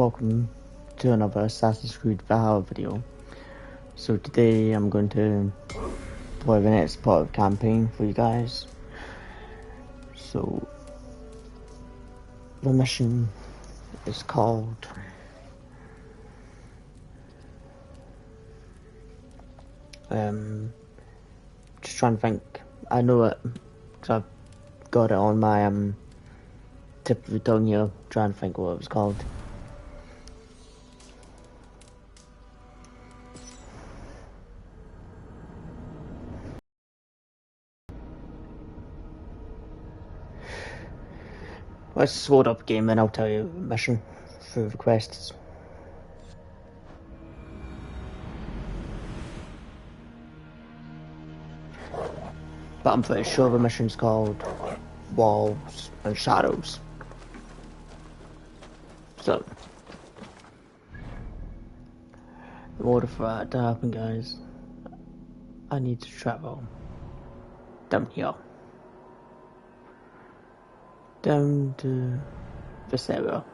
welcome to another Assassin's Creed Valhalla video. So today I'm going to play the next part of the campaign for you guys. So the mission is called just trying to think. I know it because I've got it on my tip of the tongue here, trying to think what it was called. Let's load up game and I'll tell you the mission through the quests. But I'm pretty sure the mission's called Walls and Shadows. So, in order for that to happen, guys, I need to travel down here. Down to this area.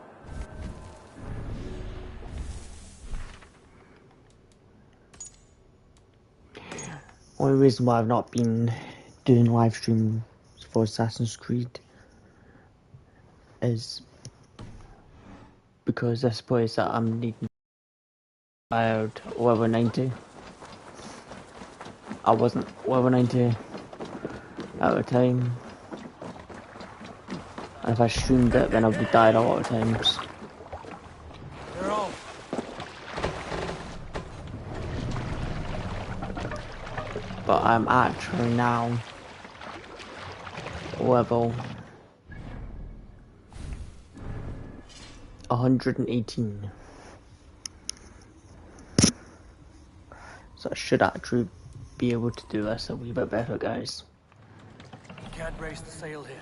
Only reason why I've not been doing live streams for Assassin's Creed is because this place that I'm needing about level 90. I wasn't level 90 at the time. And if I streamed it, then I would die a lot of times. They're all. But I'm actually now level 118. So I should actually be able to do this a wee bit better, guys. You can't raise the sail here.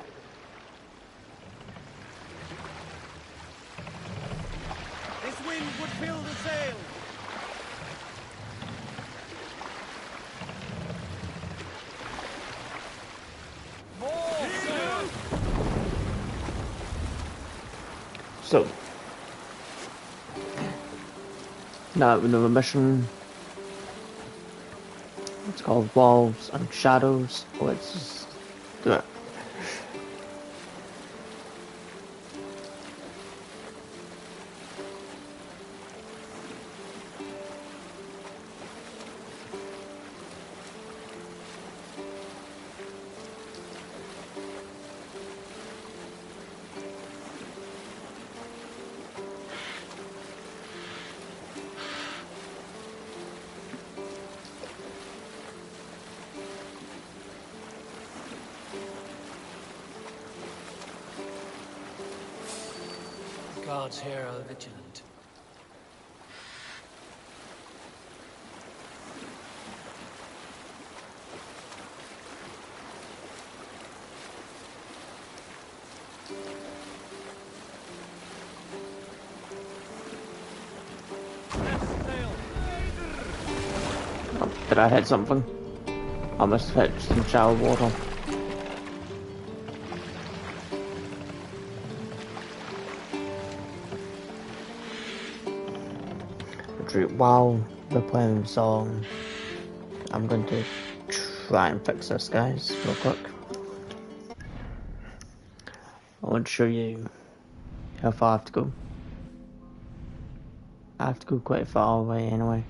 This wind would fill the sail. More sail. So now we know a mission. It's called Walls and Shadows. Let's just do it. Guards here are vigilant. Oh, did I hit something? I must have hit some shower water. While we're playing the song, I'm going to try and fix this, guys, real quick. I want to show you how far I have to go. I have to go quite far away anyway.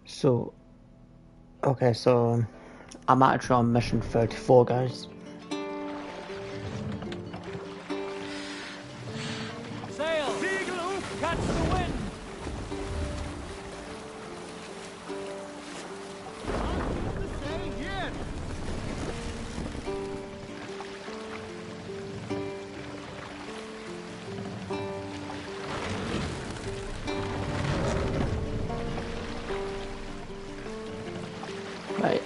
So, okay, so I'm actually on mission 34, guys. Sail! Seagull, catch the wind! Right.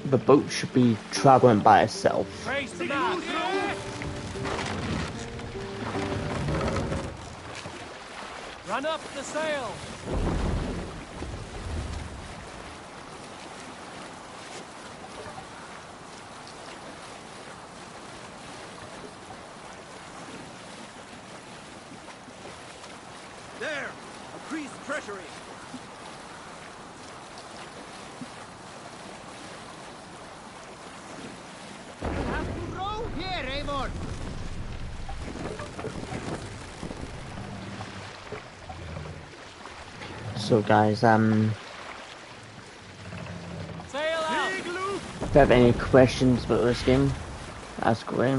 The boat should be traveling by itself. Raise the mast! Run up the sail! There! A Creed's treasury! Have to row here, Amon! So guys, Sail out! if you have any questions about this game, ask away.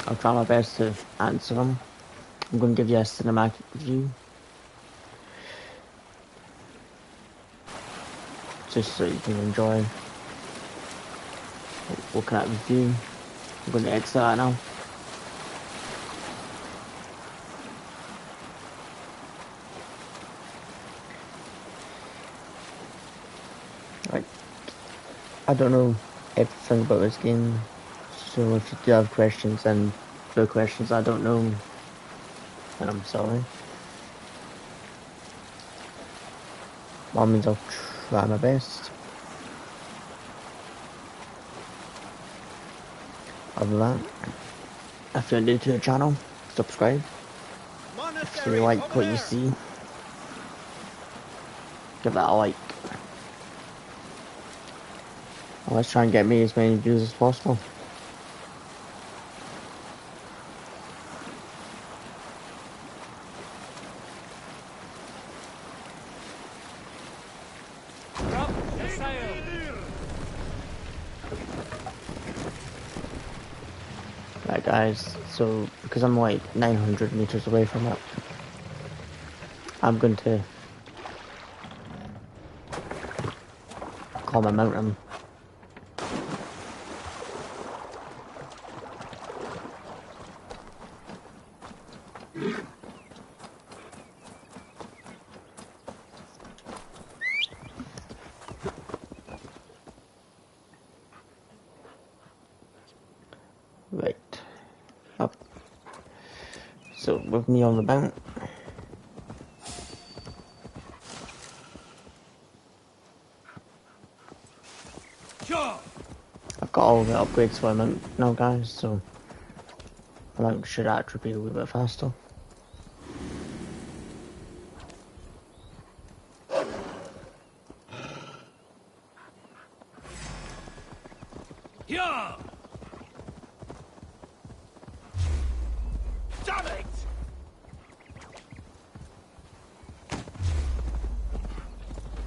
I'll try my best to answer them. I'm going to give you a cinematic review, just so you can enjoy looking at the review. I'm going to exit that now. Right, I don't know everything about this game, so if you do have questions and the questions I don't know, then I'm sorry. That means I'll try my best. Other than that, if you're new to the channel, subscribe. If you like what you see, give that a like. And let's try and get me as many views as possible. Up the sail! Right guys, so because I'm like 900 meters away from it, I'm going to climb a mountain. Right, up. So with me on the bank, I've got all the upgrades for my mount now guys, so my mount should actually be a little bit faster. Yeah! Damn it!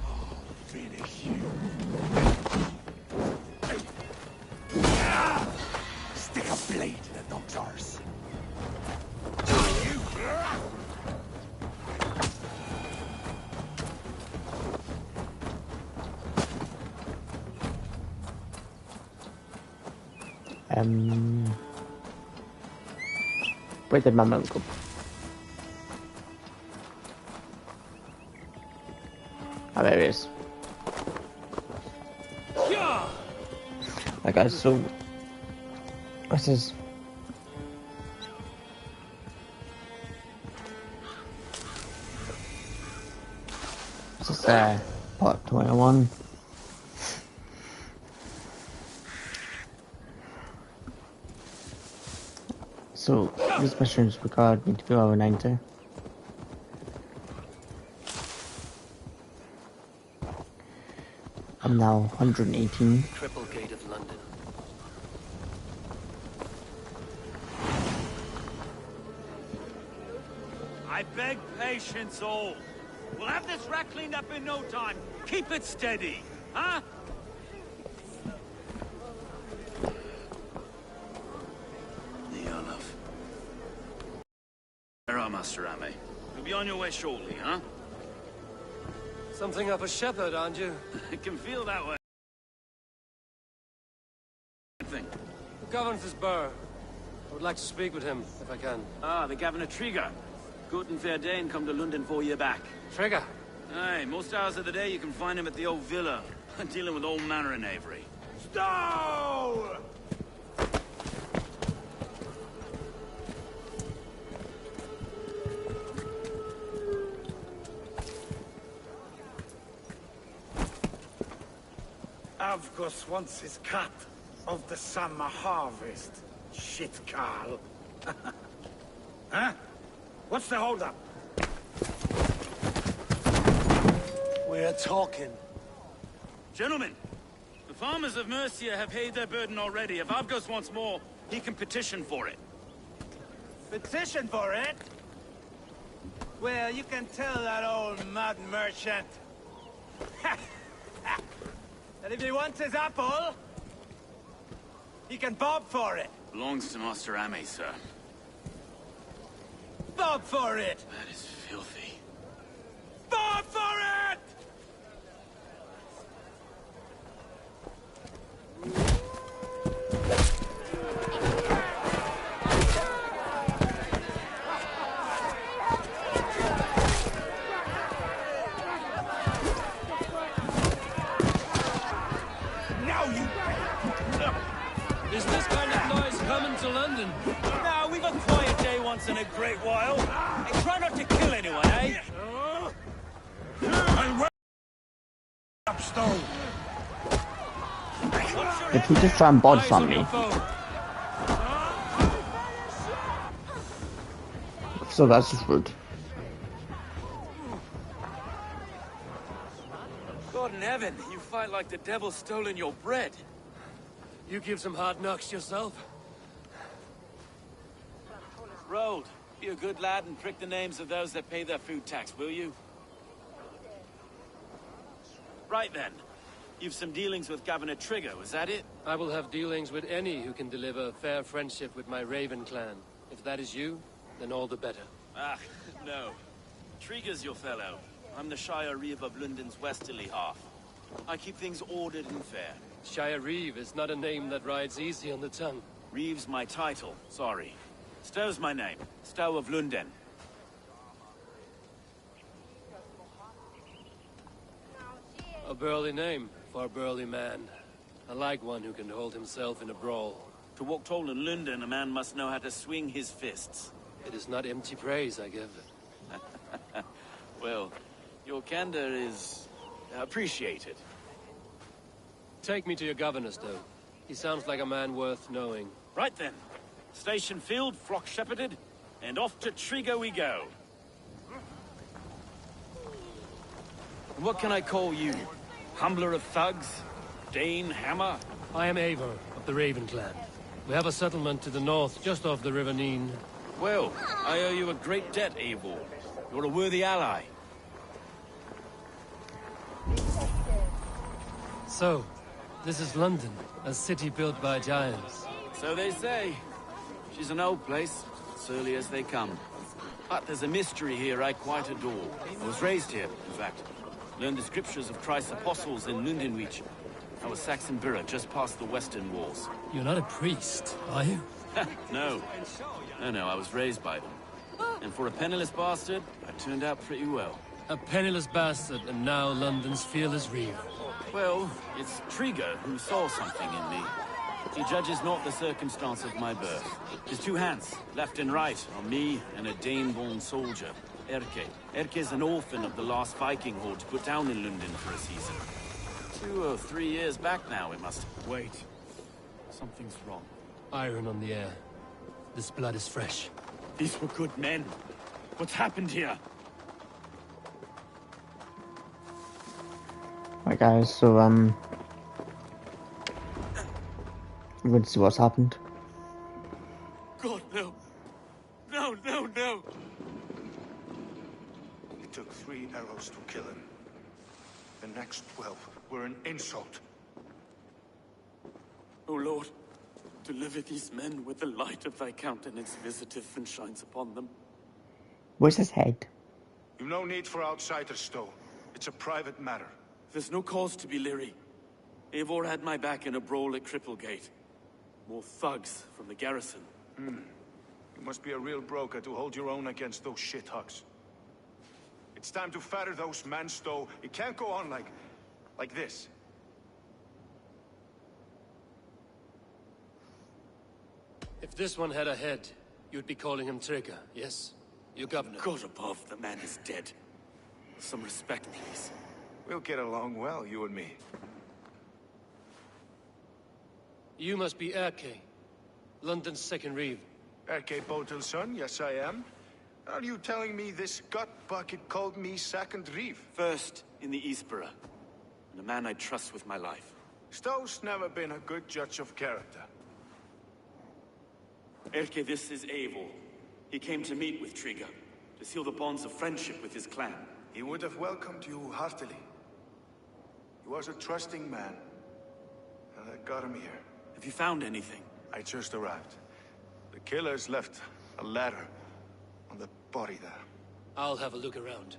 Oh, finish you. Stick a blade in the dog's arse. Where did my mount go? Oh, there it is. Right guys, so this is part 21. So these missions required me to go over 90. I'm now 118. Triple Gate of London. I beg patience, all. We'll have this rat cleaned up in no time. Keep it steady, huh? Neolov. Where are Master Ame? You'll be on your way shortly, huh? Something of a shepherd, aren't you? It can feel that way. Who governs this burr? I would like to speak with him, if I can. Ah, the Governor Trigger. Good and fair Dane come to London 4 year back. Trigger! Aye, most hours of the day you can find him at the old villa, dealing with all manner of knavery. Stow! Avgos wants his cut of the summer harvest. Shit, Carl. Huh? What's the holdup? We're talking. Gentlemen, the farmers of Mercia have paid their burden already. If Avgos wants more, he can petition for it. Petition for it? Well, you can tell that old mud merchant that if he wants his apple, he can bob for it. Belongs to Master Ame, sir. Bob for it! That is filthy. Bob for it! Now you... Is this kind of noise coming to London? Now, we've a quiet day once in a great while. And try not to kill anyone, eh? And where up stone? If he just try and bod Eyes on me, your foe. so that's just rude. God in heaven, you fight like the devil's stolen your bread. You give some hard knocks yourself. Road, be a good lad and prick the names of those that pay their food tax, will you? Right then. You've some dealings with Governor Trigger, was that it? I will have dealings with any who can deliver fair friendship with my Raven clan. If that is you, then all the better. Ah, no. Trigger's your fellow. I'm the Shire Reeve of London's westerly half. I keep things ordered and fair. Shire Reeve is not a name that rides easy on the tongue. Reeve's my title, sorry. Stow's my name. Stow of London. A burly name for a burly man. I like one who can hold himself in a brawl. To walk tall in London, a man must know how to swing his fists. It is not empty praise I give. Well, your candor is... appreciated. Take me to your governor, Stowe. He sounds like a man worth knowing. Right then. Station filled, flock shepherded, and off to Trigger we go. What can I call you? Humbler of thugs? Dane Hammer? I am Eivor of the Raven clan. We have a settlement to the north, just off the River Neen. Well, I owe you a great debt, Eivor. You're a worthy ally. So, this is London, a city built by giants. So they say. She's an old place, surly as they come. But there's a mystery here I quite adore. I was raised here, in fact. Learned the scriptures of Christ's apostles in Lundenwich. I was Saxon Borough, just past the western walls. You're not a priest, are you? No. No, I was raised by them. And for a penniless bastard, I turned out pretty well. A penniless bastard, and now London's fearless reeve. Well, it's Trigger who saw something in me. He judges not the circumstance of my birth. His two hands, left and right, on me and a Dane-born soldier, Erke. Erke's an orphan of the last Viking horde put down in London for a season. 2 or 3 years back now, it must... Wait. Something's wrong. Iron on the air. This blood is fresh. These were good men. What's happened here? Right guys, so we're going to see what's happened. God, no. No, no, no. It took 3 arrows to kill him. The next 12 were an insult. O Lord, deliver these men with the light of thy countenance visiteth and shines upon them. Where's his head? You've no need for outsiders, Stowe. It's a private matter. There's no cause to be leery. Eivor had my back in a brawl at Cripplegate. More thugs from the garrison. You must be a real broker to hold your own against those shithugs. It's time to fetter those men, Stowe. It can't go on like this. If this one had a head, you'd be calling him Trigger, yes? Your governor. God above, the man is dead. Some respect, please. We'll get along well, you and me. You must be Erke, London's second reeve. Erke Botel's son, yes I am. Are you telling me this gut bucket called me second reeve? First in the Eastborough, and a man I trust with my life. Stow's never been a good judge of character. Erke, this is Eivor. He came to meet with Trigger, to seal the bonds of friendship with his clan. He would have welcomed you heartily. He was a trusting man, and I got him here. Have you found anything? I just arrived. The killers left a ladder on the body there. I'll have a look around.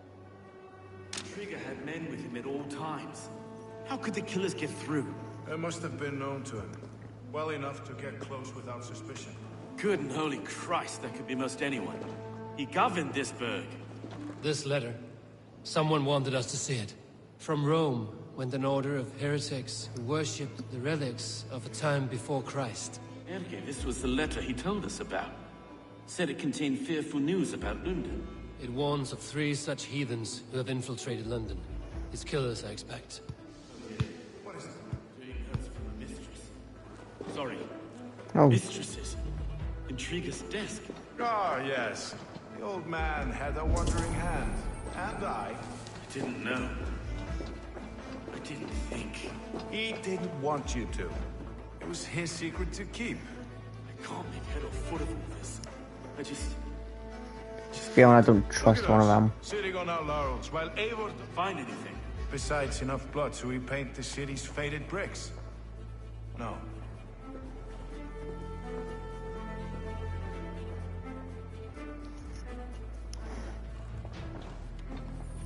Trigger had men with him at all times. How could the killers get through? They must have been known to him. Well enough to get close without suspicion. Good and holy Christ, that could be most anyone. He governed this burg. This letter. Someone wanted us to see it. From Rome went an order of heretics who worshipped the relics of a time before Christ. Erke, this was the letter he told us about. Said it contained fearful news about London. It warns of 3 such heathens who have infiltrated London. His killers, I expect. What is it? Doing hurts from a mistress. Sorry. Oh, Mistresses. Intriguer's desk. Ah, yes. The old man had a wandering hand. And I Didn't know. I didn't think. He didn't want you to. It was his secret to keep. I can't make head or foot of all this. I just feeling I don't trust Look at one of us, them. sitting on our laurels while Eivor... don't find anything. Besides enough blood to repaint the city's faded bricks. No.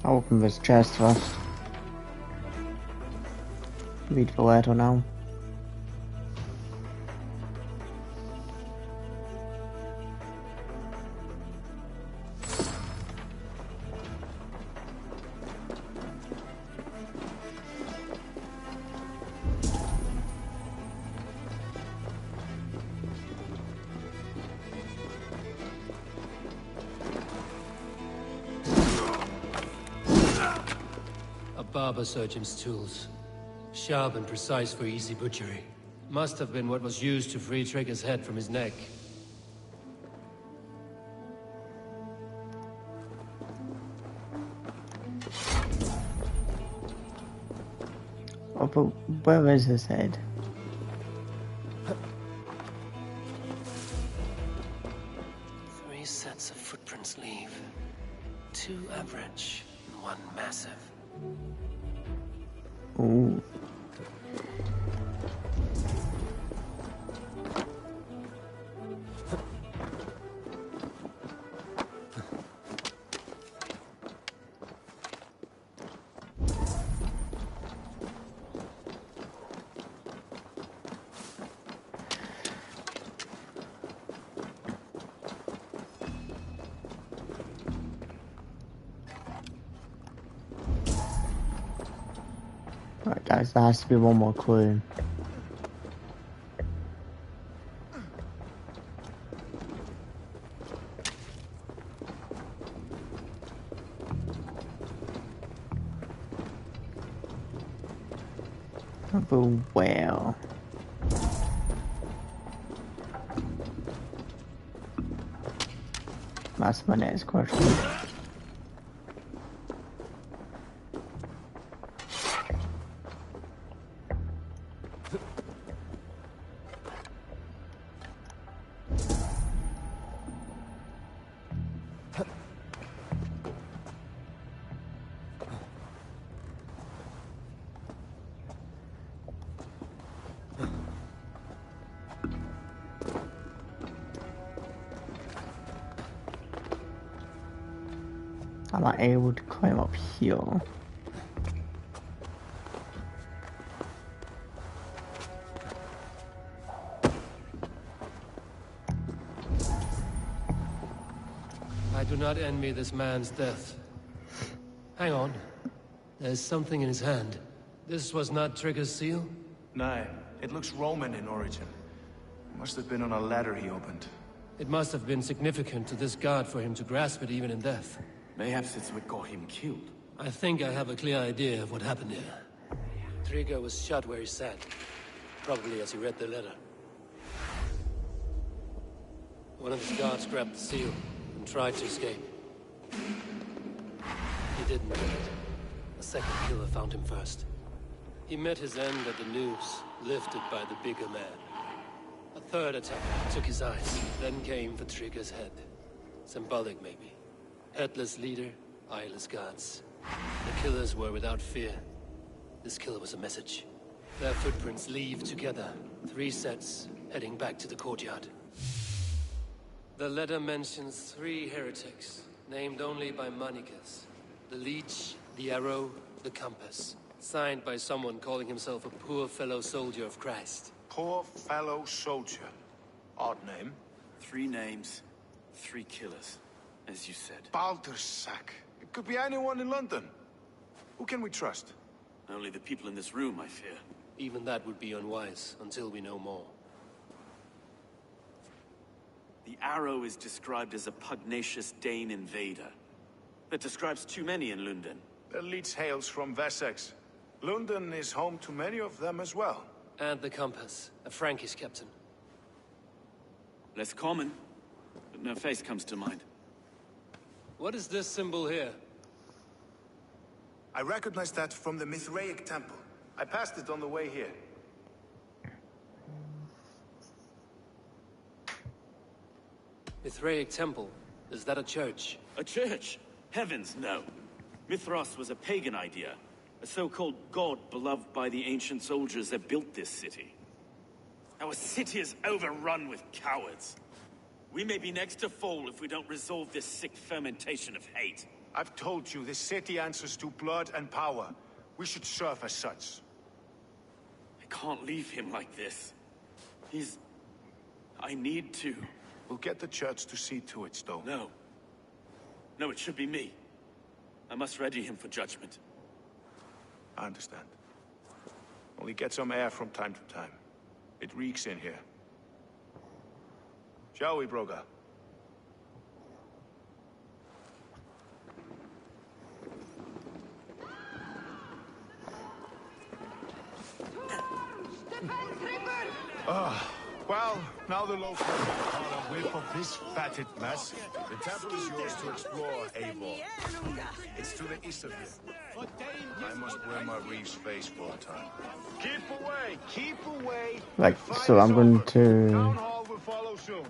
I'll open this chest first. Read the letter now. Barber surgeon's tools. Sharp and precise for easy butchery. Must have been what was used to free Trigger's head from his neck. Oh, but where is his head? Three sets of footprints leave. 2 average, and 1 massive. Ooh. Right, guys, there has to be one more clue. But well. That's my next question. Am I able to climb up here? I do not envy this man's death. Hang on. There's something in his hand. This was not Trigger's seal? No, it looks Roman in origin. Must have been on a ladder he opened. It must have been significant to this god for him to grasp it even in death. Mayhaps it's what got him killed. I think I have a clear idea of what happened here. Trigger was shot where he sat. Probably as he read the letter. One of his guards grabbed the seal and tried to escape. He didn't do it. A second killer found him first. He met his end at the noose, lifted by the bigger man. A third attacker took his eyes, then came for Trigger's head. Symbolic, maybe. Headless leader, eyeless guards. The killers were without fear. This kill was a message. Their footprints leave together. 3 sets, heading back to the courtyard. The letter mentions 3 heretics, named only by Manicus. The Leech, the Arrow, the Compass. Signed by someone calling himself a poor fellow soldier of Christ. Poor fellow soldier. Odd name. 3 names, 3 killers, as you said. Baldersack. It could be anyone in London. Who can we trust? Only the people in this room, I fear. Even that would be unwise, until we know more. The Arrow is described as a pugnacious Dane invader. That describes too many in London. The Leech hails from Wessex. London is home to many of them as well. And the Compass, a Frankish captain. Less common, but no face comes to mind. What is this symbol here? I recognize that from the Mithraic temple. I passed it on the way here. Mithraic temple? Is that a church? A church? Heavens, no. Mithras was a pagan idea. A so-called god beloved by the ancient soldiers that built this city. Our city is overrun with cowards. We may be next to fall if we don't resolve this sick fermentation of hate. I've told you, this city answers to blood and power. We should serve as such. I can't leave him like this. I need to. We'll get the church to see to it, Stowe. No. No, it should be me. I must ready him for judgment. I understand. Only get some air from time to time. It reeks in here. Shall we, Broga? Well, now the locals have caught a whiff of this fatted mess. The temple is yours to explore, Eivor. It's to the east of here. I must wear my reef's face for a time. Keep away! Keep away! Right, so I'm going to Town hall will follow soon.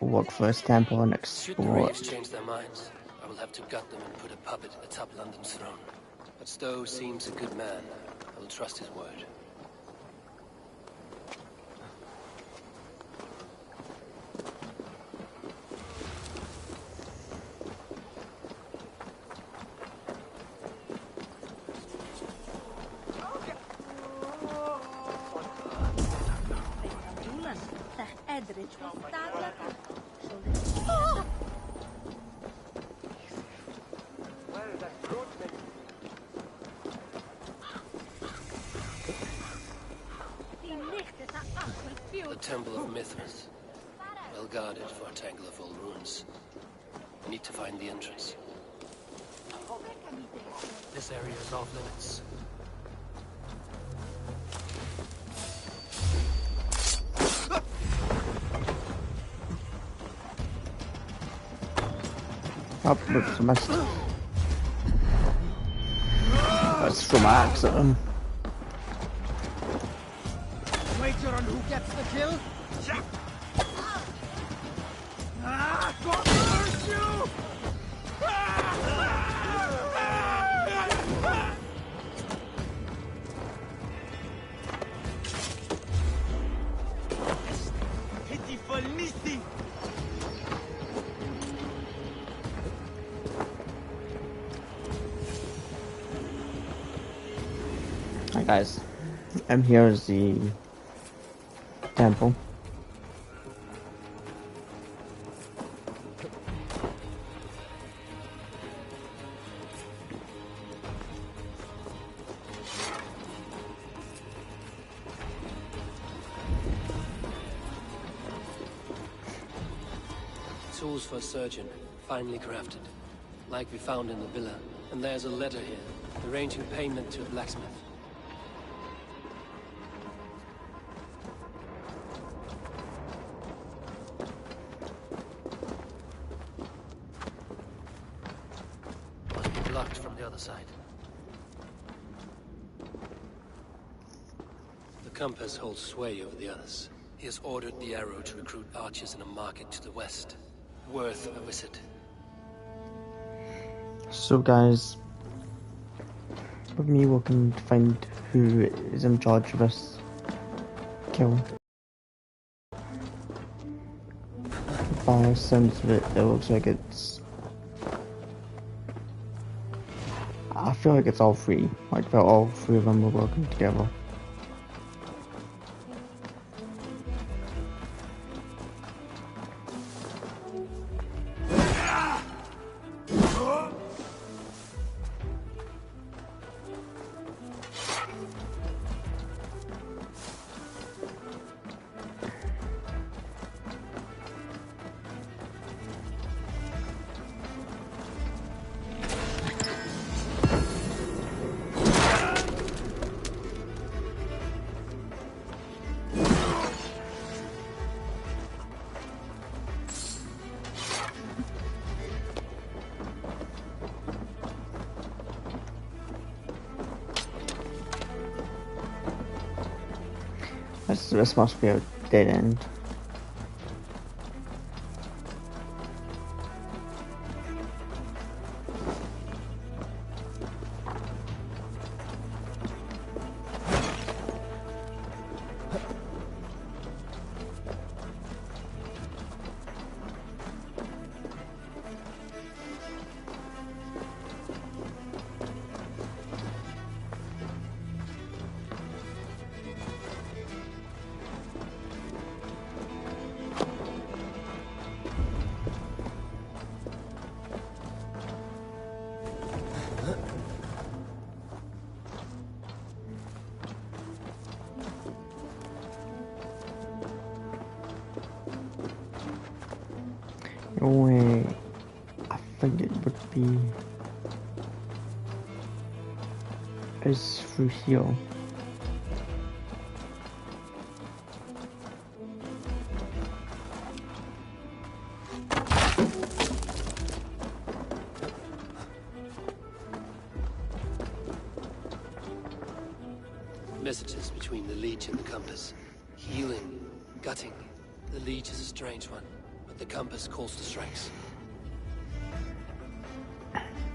walk first temple and Should the explore. Reeves change their minds, I will have to gut them and put a puppet atop London's throne. But Stowe seems a good man. I will trust his word. The Temple of Mithras. Well guarded for a tangle of old ruins. I need to find the entrance. This area is off limits. Oh, look, it's a mist. That's from accident. Wager on who gets the kill? God curse you! Pitiful Nissi! Hi guys, and here's the temple. Tools for a surgeon, finely crafted. Like we found in the villa. And there's a letter here, arranging payment to a blacksmith. side. The compass holds sway over the others. He has ordered the arrow to recruit archers in a market to the west. Worth a visit. So guys, with me working to find who is in charge of this kill. By the sounds of it, it looks like it's... I feel like it's all three. Like they're all three of them are working together. This must be a dead end. Wait, I think it would be is through here. Messages between the Leech and the compass. Healing, gutting. The Leech is a strange one, but the compass calls to strikes.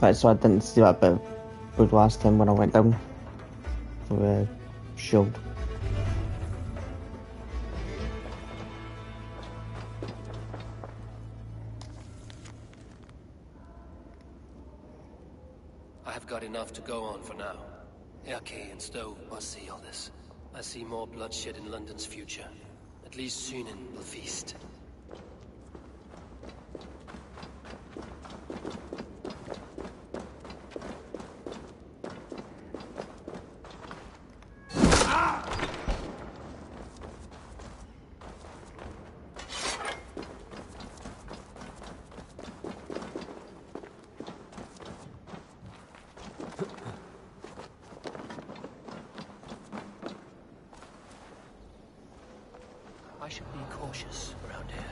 Right, so I didn't see that bit of last time when I went down for the shield. I have got enough to go on for now. Erke and Stowe must see all this. I see more bloodshed in London's future. At least Sunan will feast. I should be cautious around here.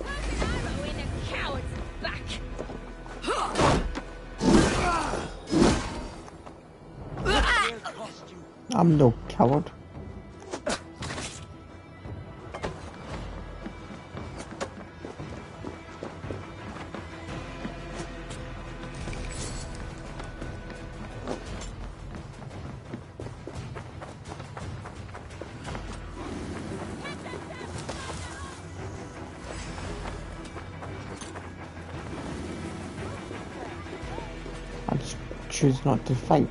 Arrow in a coward's back. I'm no coward. I just choose not to fight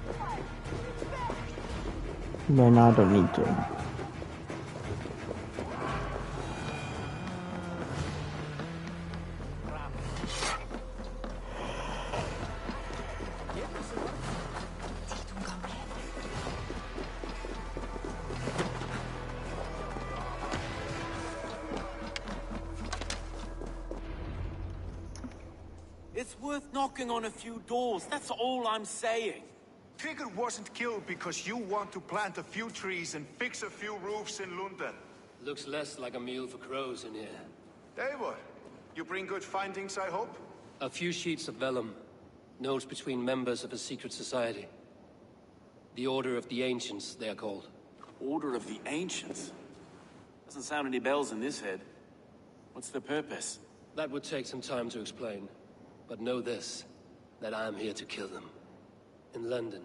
when I don't need to. It's worth knocking on a few doors, that's all I'm saying. Trigger wasn't killed because you want to plant a few trees and fix a few roofs in London. Looks less like a meal for crows in here. Davor, you bring good findings, I hope? A few sheets of vellum. Notes between members of a secret society. The Order of the Ancients, they are called. Order of the Ancients? Doesn't sound any bells in this head. What's the purpose? That would take some time to explain. But know this, that I am here to kill them. In London,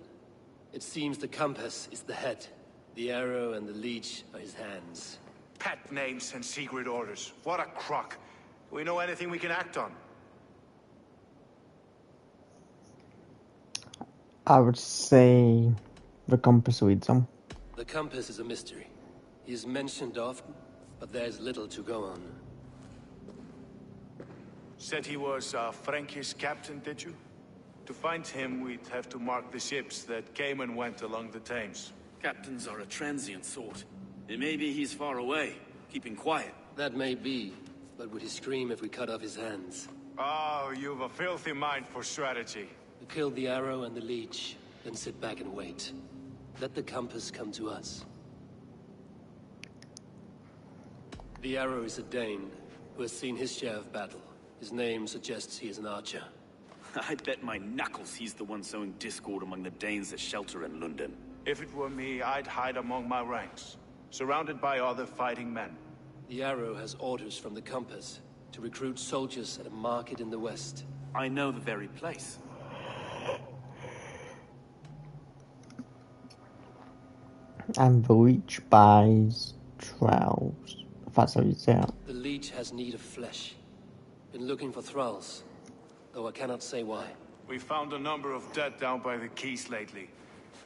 it seems the compass is the head. The arrow and the leech are his hands. Pet names and secret orders. What a crock. Do we know anything we can act on? I would say the compass leads them. The compass is a mystery. He is mentioned often, but there's little to go on. Said he was a Frankish captain, did you? To find him, we'd have to mark the ships that came and went along the Thames. Captains are a transient sort. It may be he's far away, keeping quiet. That may be, but would he scream if we cut off his hands? Oh, you've a filthy mind for strategy. We kill the arrow and the leech, then sit back and wait. Let the compass come to us. The arrow is a Dane, who has seen his share of battle. His name suggests he is an archer. I bet my knuckles he's the one sowing discord among the Danes that shelter in London. If it were me, I'd hide among my ranks, surrounded by other fighting men. The arrow has orders from the compass to recruit soldiers at a market in the west. I know the very place. And the leech buys trowels, if that's how you say it. The leech has need of flesh. Been looking for thralls, though I cannot say why. We found a number of dead down by the quays lately,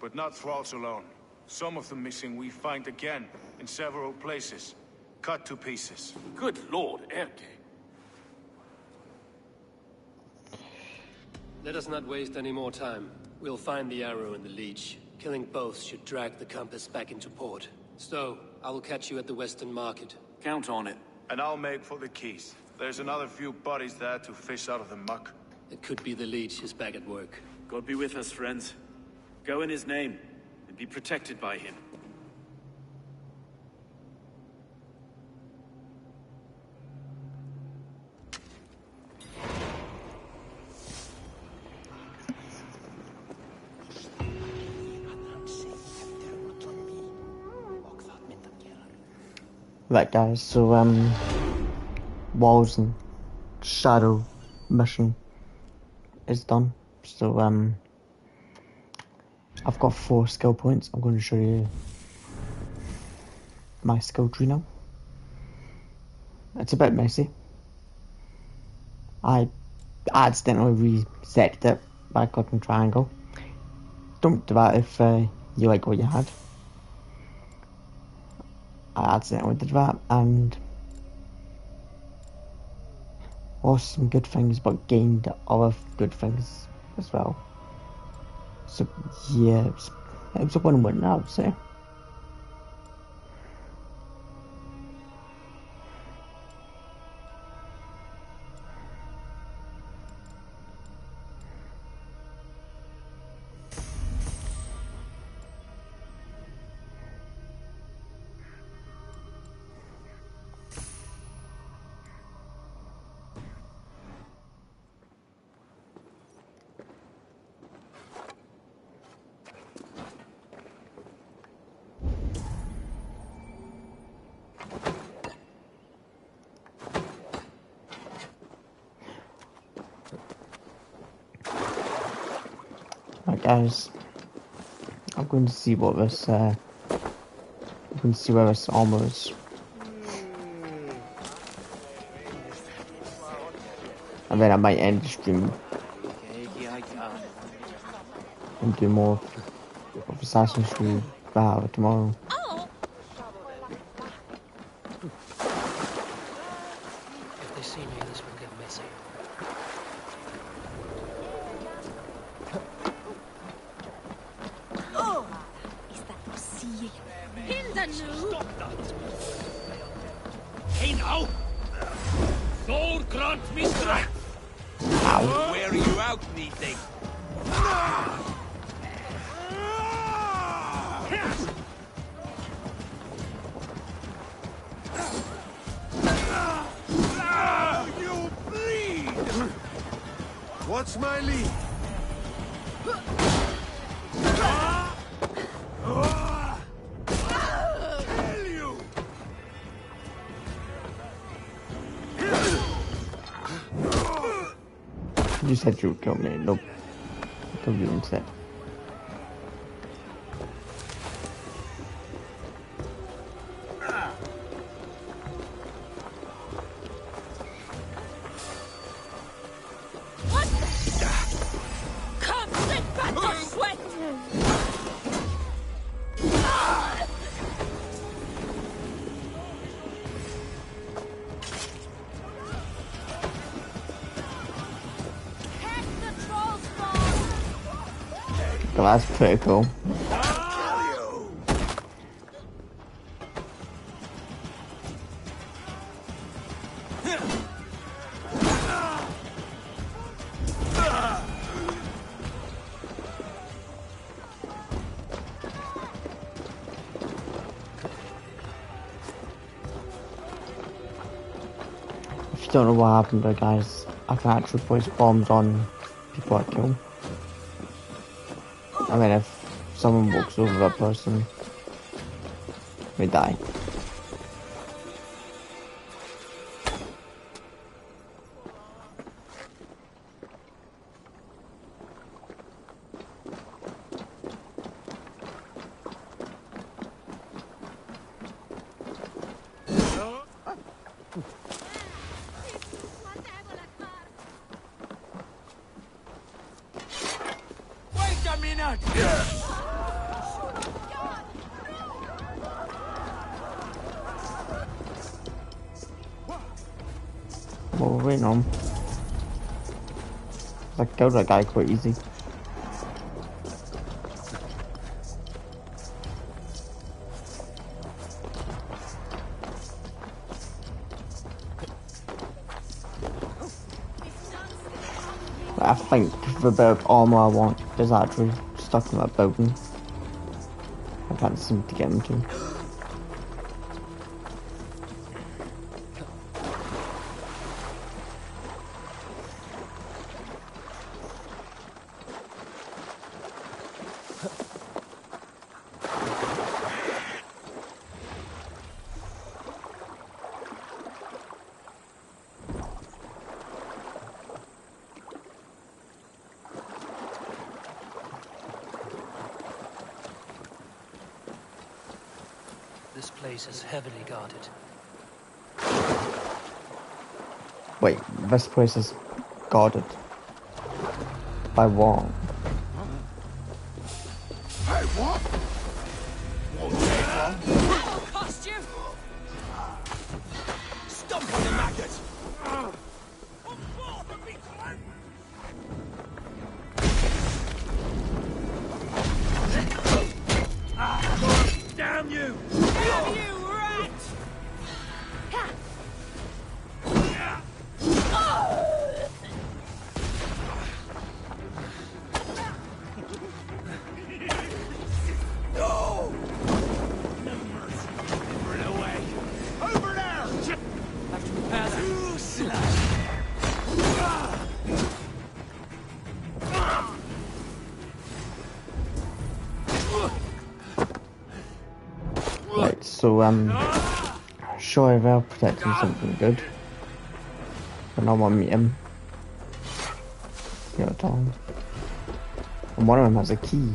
but not thralls alone. Some of the missing we find again, in several places, cut to pieces. Good lord, Erke. Let us not waste any more time. We'll find the arrow and the leech. Killing both should drag the compass back into port. So, I will catch you at the Western Market. Count on it. And I'll make for the quays. There's another few bodies there to fish out of the muck. It could be the leech is back at work. God be with us, friends. Go in his name, and be protected by him. Right guys, so Walls and Shadow mission is done. So I've got 4 skill points. I'm going to show you my skill tree now. It's a bit messy. I accidentally reset it by clicking triangle. Don't do that if you like what you had. I accidentally did that and lost some good things but gained other good things as well. So yeah, it was a win-win, I would say. Right guys, I'm going to see what this, I'm going to see where this armor is. And then I might end the stream and do more of Assassin's Creed Valhalla tomorrow. If they see me, this will get messy. Is that possible? Hinder nu! Stop that! Hey now! Thor grant me strength! Ow. Where are you out, methinks? You bleed! What's my lead? Kill you! You said you would kill me. Nope. I killed you instead. Well, that's pretty cool. If you don't know what happened there, guys, I can actually place bombs on people I kill. I mean, if someone walks over that person, they die. Wait a minute! What we're waiting on? I killed that guy quite easy. I think the bit of armor I want is actually stuck in that building. I can't seem to get into. This place is heavily guarded. Wait, this place is guarded. By what? Hey, what? Won't take long. That'll cost you! Stomp on the maggot! Damn you! Damn you, rat! No! No mercy. Run away. Over there! Have to repair that. Too slow. Right, so sure they're protecting something good. But now I meet him. At all. And one of them has a key.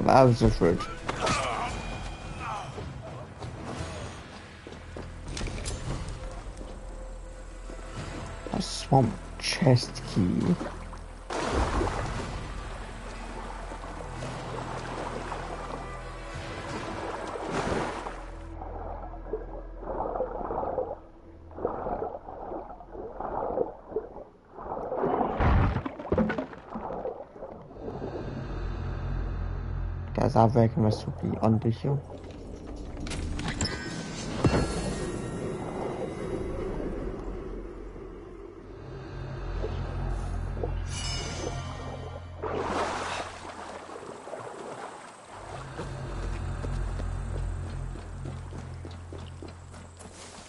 That was just rude. A swamp chest key. as I reckon this will be under here.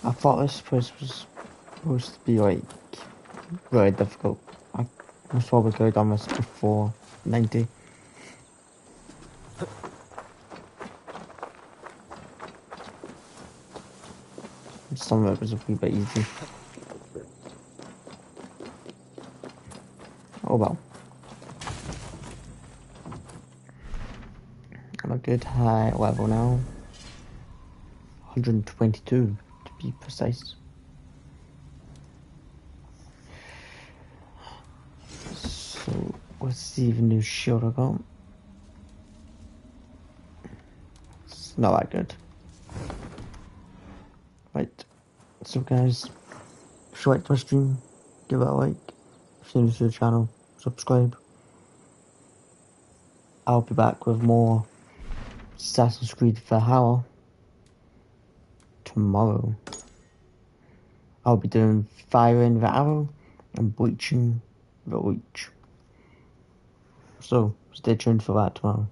I thought this place was supposed to be like really difficult. I most probably could have done this before 90. Some of it was a wee bit easy. Oh well. I'm a good high level now. 122 to be precise. So let's see the new shield I got. It's not that good. Right. So guys, if you liked my stream, give it a like. If you're new to the channel, subscribe. I'll be back with more Assassin's Creed Valhalla tomorrow. I'll be doing firing the arrow and bleaching the leech. So stay tuned for that tomorrow.